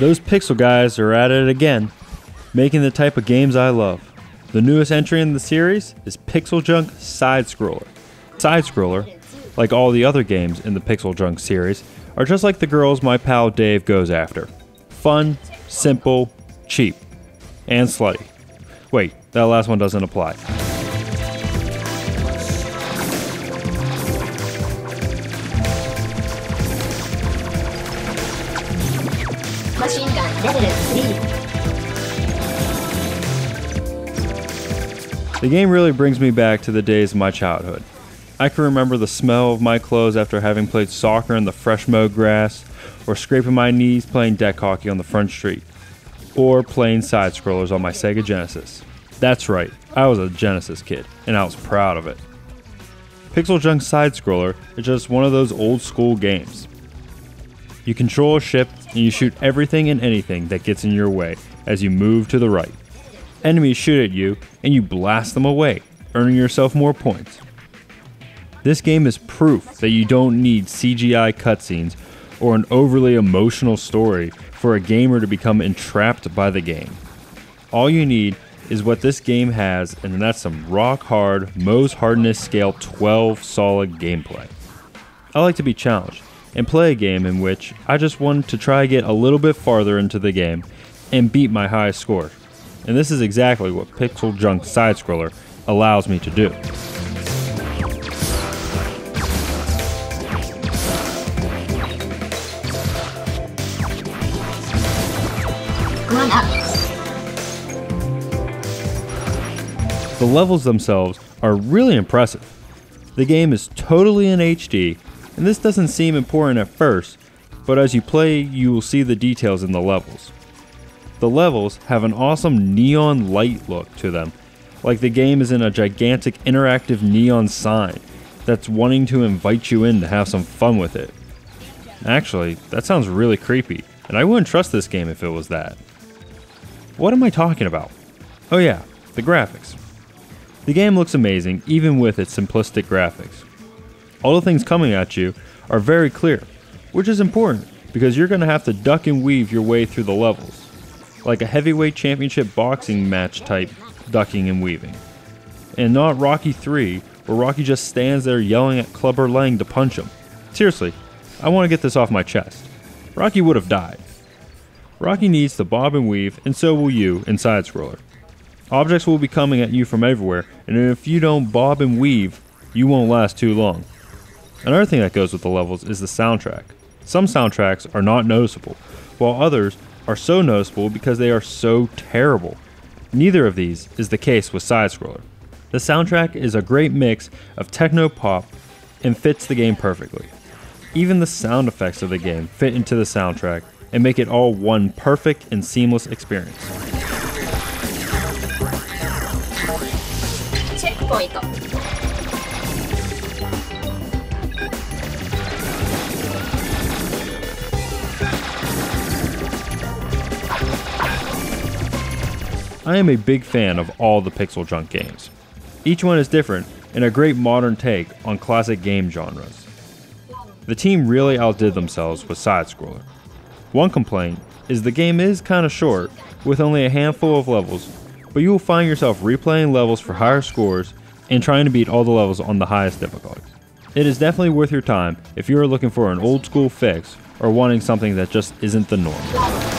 Those Pixel guys are at it again, making the type of games I love. The newest entry in the series is PixelJunk SideScroller. SideScroller, like all the other games in the PixelJunk series, are just like the girls my pal Dave goes after. Fun, simple, cheap, and slutty. Wait, that last one doesn't apply. Machine gun level 3. The game really brings me back to the days of my childhood. I can remember the smell of my clothes after having played soccer in the fresh mowed grass, or scraping my knees playing deck hockey on the front street, or playing side-scrollers on my Sega Genesis. That's right, I was a Genesis kid, and I was proud of it. PixelJunk SideScroller is just one of those old school games. You control a ship and you shoot everything and anything that gets in your way as you move to the right. Enemies shoot at you and you blast them away, earning yourself more points. This game is proof that you don't need CGI cutscenes or an overly emotional story for a gamer to become entrapped by the game. All you need is what this game has, and that's some rock hard, Mohs hardness scale 12 solid gameplay. I like to be challenged and play a game in which I just want to try to get a little bit farther into the game and beat my highest score. And this is exactly what PixelJunk SideScroller allows me to do. Grown up. The levels themselves are really impressive. The game is totally in HD, and this doesn't seem important at first, but as you play, you will see the details in the levels. The levels have an awesome neon light look to them, like the game is in a gigantic interactive neon sign that's wanting to invite you in to have some fun with it. Actually, that sounds really creepy, and I wouldn't trust this game if it was that. What am I talking about? Oh yeah, the graphics. The game looks amazing even with its simplistic graphics. All the things coming at you are very clear, which is important because you're going to have to duck and weave your way through the levels, like a heavyweight championship boxing match type ducking and weaving. And not Rocky 3, where Rocky just stands there yelling at Clubber Lang to punch him. Seriously, I want to get this off my chest. Rocky would have died. Rocky needs to bob and weave, and so will you in SideScroller. Objects will be coming at you from everywhere, and if you don't bob and weave, you won't last too long. Another thing that goes with the levels is the soundtrack. Some soundtracks are not noticeable, while others are so noticeable because they are so terrible. Neither of these is the case with SideScroller. The soundtrack is a great mix of techno pop and fits the game perfectly. Even the sound effects of the game fit into the soundtrack and make it all one perfect and seamless experience. Checkpoint. I am a big fan of all the PixelJunk games. Each one is different and a great modern take on classic game genres. The team really outdid themselves with SideScroller. One complaint is the game is kinda short, with only a handful of levels, but you will find yourself replaying levels for higher scores and trying to beat all the levels on the highest difficulty. It is definitely worth your time if you are looking for an old school fix or wanting something that just isn't the norm.